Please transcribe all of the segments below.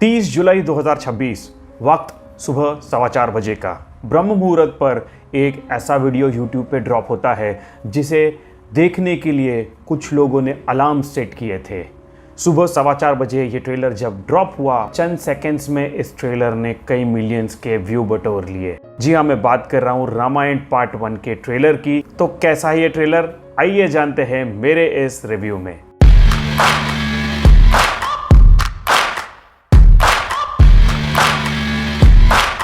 30 जुलाई 2026 वक्त सुबह 4:15 बजे का ब्रह्म मुहूर्त पर एक ऐसा वीडियो यूट्यूब पे ड्रॉप होता है जिसे देखने के लिए कुछ लोगों ने अलार्म सेट किए थे। सुबह 4:15 बजे ये ट्रेलर जब ड्रॉप हुआ, चंद सेकंड्स में इस ट्रेलर ने कई मिलियंस के व्यू बटोर लिए। जी हाँ, मैं बात कर रहा हूँ रामायण पार्ट 1 के ट्रेलर की। तो कैसा है ये ट्रेलर, आइए जानते हैं मेरे इस रिव्यू में।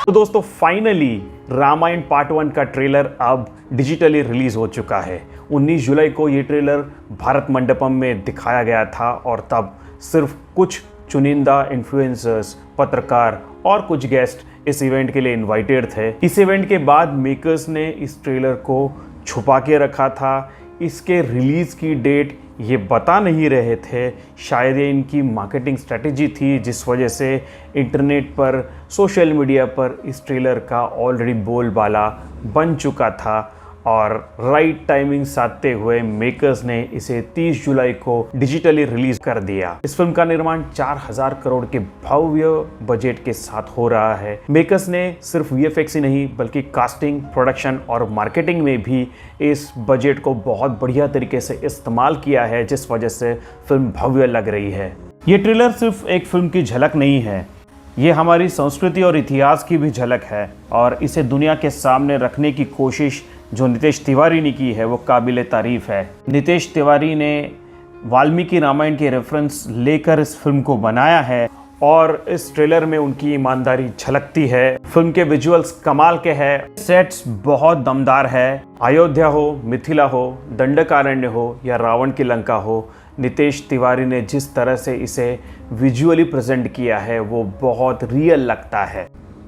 तो दोस्तों, फाइनली रामायण पार्ट 1 का ट्रेलर अब डिजिटली रिलीज हो चुका है। 19 जुलाई को ये ट्रेलर भारत मंडपम में दिखाया गया था और तब सिर्फ कुछ चुनिंदा इन्फ्लुएंसर्स, पत्रकार और कुछ गेस्ट इस इवेंट के लिए इनवाइटेड थे। इस इवेंट के बाद मेकर्स ने इस ट्रेलर को छुपा के रखा था। इसके रिलीज की डेट ये बता नहीं रहे थे। शायद ये इनकी मार्केटिंग स्ट्रेटेजी थी, जिस वजह से इंटरनेट पर, सोशल मीडिया पर इस ट्रेलर का ऑलरेडी बोलबाला बन चुका था और राइट टाइमिंग साधते हुए मेकर्स ने इसे 30 जुलाई को डिजिटली रिलीज कर दिया। इस फिल्म का निर्माण 4000 करोड़ के भव्य बजट के साथ हो रहा है। मेकर्स ने सिर्फ वीएफएक्स ही नहीं बल्कि कास्टिंग, प्रोडक्शन और मार्केटिंग में भी इस बजट को बहुत बढ़िया तरीके से इस्तेमाल किया है, जिस वजह से फिल्म भव्य लग रही है। ये ट्रेलर सिर्फ एक फिल्म की झलक नहीं है, ये हमारी संस्कृति और इतिहास की भी झलक है और इसे दुनिया के सामने रखने की कोशिश जो नितेश तिवारी ने की है वो काबिले तारीफ है। नितेश तिवारी ने वाल्मीकि रामायण के रेफरेंस लेकर इस फिल्म को बनाया है और इस ट्रेलर में उनकी ईमानदारी झलकती है। फिल्म के विजुअल्स कमाल के हैं, सेट्स बहुत दमदार है। अयोध्या हो, मिथिला हो, दंडकारण्य हो या रावण की लंका हो, नितेश तिवारी ने जिस तरह से इसे विजुअली प्रेजेंट किया है वो बहुत रियल लगता है।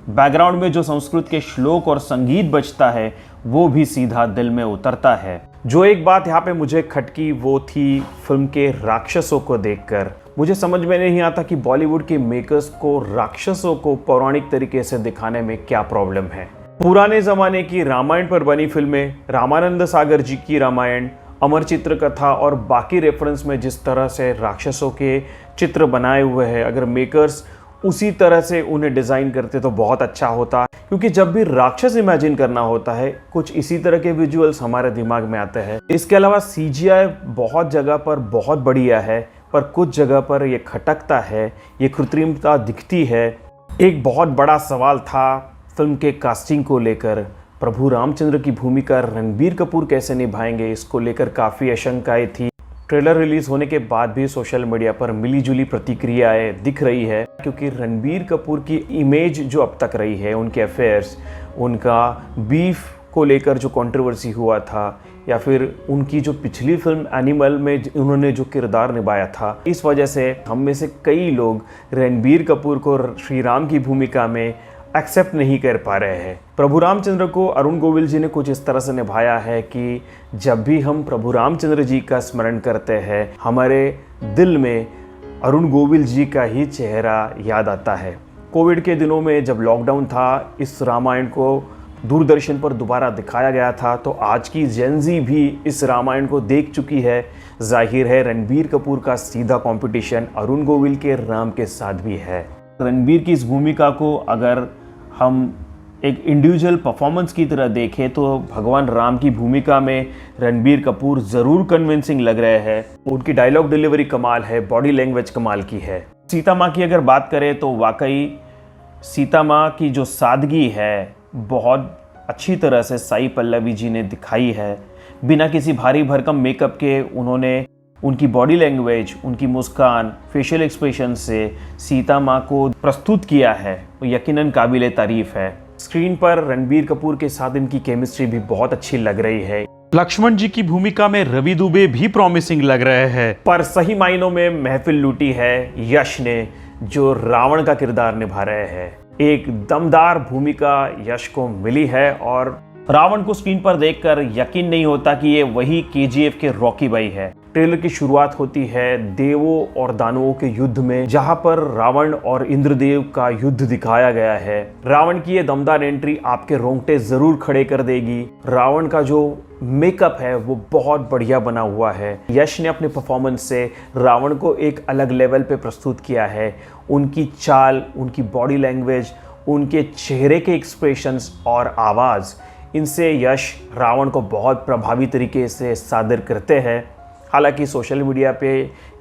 बैकग्राउंड में जो संस्कृत के श्लोक और संगीत बजता है वो भी सीधा दिल में उतरता है। जो एक बात यहाँ पे मुझे खटकी वो थी फिल्म के राक्षसों को देखकर। मुझे समझ में नहीं आता कि बॉलीवुड के मेकर्स को राक्षसों को पौराणिक तरीके से दिखाने में क्या प्रॉब्लम है। पुराने ज़माने की रामायण पर बनी फिल्में, रामानंद सागर जी की रामायण, अमर चित्र कथा और बाकी रेफरेंस में जिस तरह से राक्षसों के चित्र बनाए हुए हैं, अगर मेकर्स उसी तरह से उन्हें डिज़ाइन करते तो बहुत अच्छा होता। क्योंकि जब भी राक्षस इमेजिन करना होता है कुछ इसी तरह के विजुअल्स हमारे दिमाग में आते हैं। इसके अलावा सीजीआई बहुत जगह पर बहुत बढ़िया है, पर कुछ जगह पर ये खटकता है, ये कृत्रिमता दिखती है। एक बहुत बड़ा सवाल था फिल्म के कास्टिंग को लेकर। प्रभु रामचंद्र की भूमिका रणबीर कपूर कैसे निभाएंगे, इसको लेकर काफ़ी आशंकाएं थी। ट्रेलर रिलीज होने के बाद भी सोशल मीडिया पर मिलीजुली प्रतिक्रियाएं दिख रही है, क्योंकि रणबीर कपूर की इमेज जो अब तक रही है, उनके अफेयर्स, उनका बीफ को लेकर जो कंट्रोवर्सी हुआ था, या फिर उनकी जो पिछली फिल्म एनिमल में उन्होंने जो किरदार निभाया था, इस वजह से हम में से कई लोग रणबीर कपूर को श्री राम की भूमिका में एक्सेप्ट नहीं कर पा रहे हैं। प्रभु रामचंद्र को अरुण गोविल जी ने कुछ इस तरह से निभाया है कि जब भी हम प्रभु रामचंद्र जी का स्मरण करते हैं, हमारे दिल में अरुण गोविल जी का ही चेहरा याद आता है। कोविड के दिनों में जब लॉकडाउन था, इस रामायण को दूरदर्शन पर दोबारा दिखाया गया था, तो आज की जेनजी भी इस रामायण को देख चुकी है। जाहिर है रणबीर कपूर का सीधा कंपटीशन अरुण गोविल के राम के साथ भी है। रणबीर की इस भूमिका को अगर हम एक इंडिविजुअल परफॉर्मेंस की तरह देखें तो भगवान राम की भूमिका में रणबीर कपूर ज़रूर कन्विंसिंग लग रहे हैं। उनकी डायलॉग डिलीवरी कमाल है, बॉडी लैंग्वेज कमाल की है। सीता माँ की अगर बात करें तो वाकई सीता माँ की जो सादगी है बहुत अच्छी तरह से साई पल्लवी जी ने दिखाई है। बिना किसी भारी भरकम मेकअप के उन्होंने उनकी बॉडी लैंग्वेज, उनकी मुस्कान, फेशियल एक्सप्रेशन से सीता माँ को प्रस्तुत किया है, वो यकीनन काबिले तारीफ है। स्क्रीन पर रणबीर कपूर के साथ इनकी केमिस्ट्री भी बहुत अच्छी लग रही है। लक्ष्मण जी की भूमिका में रवि दुबे भी प्रॉमिसिंग लग रहे हैं, पर सही मायनों में महफिल लूटी है यश ने, जो रावण का किरदार निभा रहे हैं। एक दमदार भूमिका यश को मिली है और रावण को स्क्रीन पर देखकर यकीन नहीं होता कि ये वही केजीएफ के रॉकी भाई है। ट्रेलर की शुरुआत होती है देवों और दानवों के युद्ध में, जहां पर रावण और इंद्रदेव का युद्ध दिखाया गया है। रावण की ये दमदार एंट्री आपके रोंगटे जरूर खड़े कर देगी। रावण का जो मेकअप है वो बहुत बढ़िया बना हुआ है। यश ने अपने परफॉर्मेंस से रावण को एक अलग लेवल पे प्रस्तुत किया है। उनकी चाल, उनकी बॉडी लैंग्वेज, उनके चेहरे के एक्सप्रेशंस और आवाज़, इनसे यश रावण को बहुत प्रभावी तरीके से सादर करते हैं। हालांकि सोशल मीडिया पे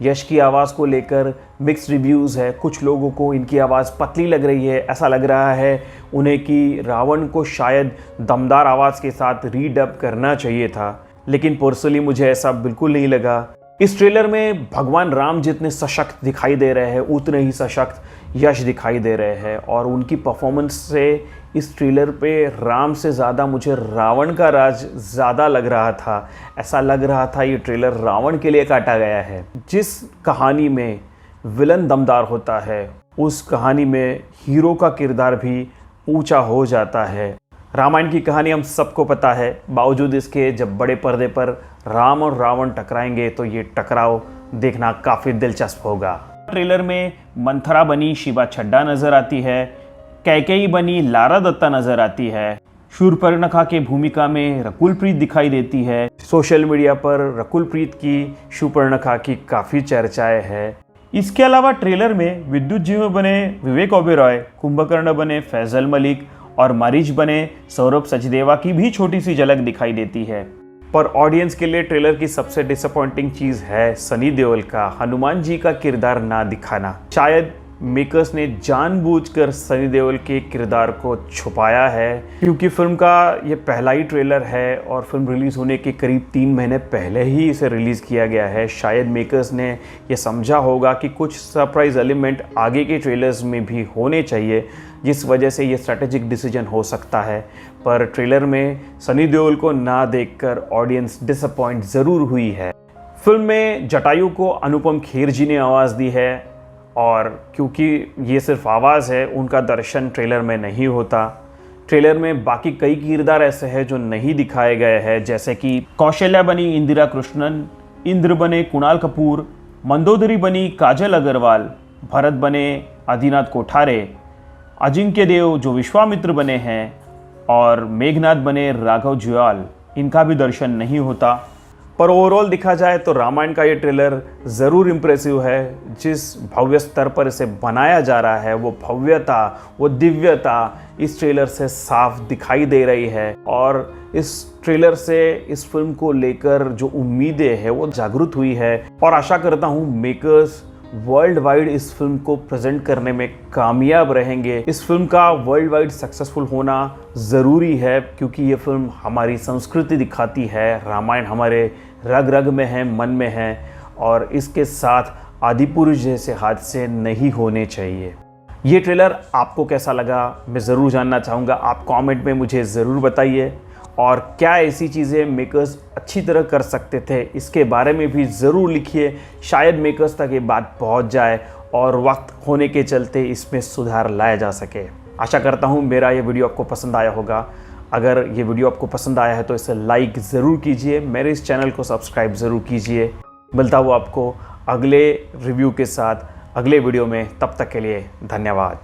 यश की आवाज़ को लेकर मिक्स्ड रिव्यूज़ है। कुछ लोगों को इनकी आवाज़ पतली लग रही है, ऐसा लग रहा है उन्हें कि रावण को शायद दमदार आवाज़ के साथ रीडब करना चाहिए था, लेकिन पर्सनली मुझे ऐसा बिल्कुल नहीं लगा। इस ट्रेलर में भगवान राम जितने सशक्त दिखाई दे रहे हैं उतने ही सशक्त यश दिखाई दे रहे हैं, और उनकी परफॉर्मेंस से इस ट्रेलर पे राम से ज़्यादा मुझे रावण का राज ज़्यादा लग रहा था। ऐसा लग रहा था ये ट्रेलर रावण के लिए काटा गया है। जिस कहानी में विलन दमदार होता है उस कहानी में हीरो का किरदार भी ऊंचा हो जाता है। रामायण की कहानी हम सबको पता है, बावजूद इसके जब बड़े पर्दे पर राम और रावण टकराएंगे तो ये टकराव देखना काफ़ी दिलचस्प होगा। ट्रेलर में मंथरा बनी शिवा छड्डा नजर आती है, कैकेयी बनी लारा दत्ता नजर आती है, शूर्पणखा के भूमिका में रकुल प्रीत दिखाई देती है। सोशल मीडिया पर रकुल प्रीत की शूर्पणखा की काफ़ी चर्चाएं है। इसके अलावा ट्रेलर में विद्युत जी में बने विवेक ओबेरॉय, कुंभकर्ण बने फैजल मलिक और मरीज बने सौरभ सचदेवा की भी छोटी सी झलक दिखाई देती है। पर ऑडियंस के लिए ट्रेलर की सबसे डिसअपॉइंटिंग चीज़ है सनी देओल का हनुमान जी का किरदार ना दिखाना। शायद मेकर्स ने जानबूझकर सनी देओल के किरदार को छुपाया है, क्योंकि फिल्म का ये पहला ही ट्रेलर है और फिल्म रिलीज़ होने के करीब 3 महीने पहले ही इसे रिलीज़ किया गया है। शायद मेकर्स ने ये समझा होगा कि कुछ सरप्राइज एलिमेंट आगे के ट्रेलर्स में भी होने चाहिए, जिस वजह से ये स्ट्रैटेजिक डिसीजन हो सकता है। पर ट्रेलर में सनी देओल को ना देखकर ऑडियंस डिसअपॉइंट ज़रूर हुई है। फिल्म में जटायु को अनुपम खेर जी ने आवाज़ दी है, और क्योंकि ये सिर्फ आवाज़ है उनका दर्शन ट्रेलर में नहीं होता। ट्रेलर में बाकी कई किरदार ऐसे हैं जो नहीं दिखाए गए हैं, जैसे कि कौशल्या बनी इंदिरा कृष्णन, इंद्र बने कुणाल कपूर, मंदोदरी बनी काजल अग्रवाल, भरत बने आदिनाथ कोठारे, अजिंक्य देव जो विश्वामित्र बने हैं और मेघनाथ बने राघव जुयाल, इनका भी दर्शन नहीं होता। पर ओवरऑल देखा जाए तो रामायण का ये ट्रेलर ज़रूर इम्प्रेसिव है। जिस भव्य स्तर पर इसे बनाया जा रहा है वो भव्यता, वो दिव्यता इस ट्रेलर से साफ दिखाई दे रही है, और इस ट्रेलर से इस फिल्म को लेकर जो उम्मीदें हैं वो जागृत हुई है। और आशा करता हूँ मेकर्स वर्ल्ड वाइड इस फिल्म को प्रेजेंट करने में कामयाब रहेंगे। इस फिल्म का वर्ल्ड वाइड सक्सेसफुल होना ज़रूरी है, क्योंकि ये फिल्म हमारी संस्कृति दिखाती है। रामायण हमारे रग रग में है, मन में है, और इसके साथ आदिपुरुष जैसे हादसे नहीं होने चाहिए। ये ट्रेलर आपको कैसा लगा मैं ज़रूर जानना चाहूँगा। आप कमेंट में मुझे ज़रूर बताइए, और क्या ऐसी चीज़ें मेकर्स अच्छी तरह कर सकते थे इसके बारे में भी ज़रूर लिखिए। शायद मेकर्स तक ये बात पहुंच जाए और वक्त होने के चलते इसमें सुधार लाया जा सके। आशा करता हूं मेरा ये वीडियो आपको पसंद आया होगा। अगर ये वीडियो आपको पसंद आया है तो इसे लाइक ज़रूर कीजिए, मेरे इस चैनल को सब्सक्राइब ज़रूर कीजिए। मिलता हूँ आपको अगले रिव्यू के साथ अगले वीडियो में, तब तक के लिए धन्यवाद।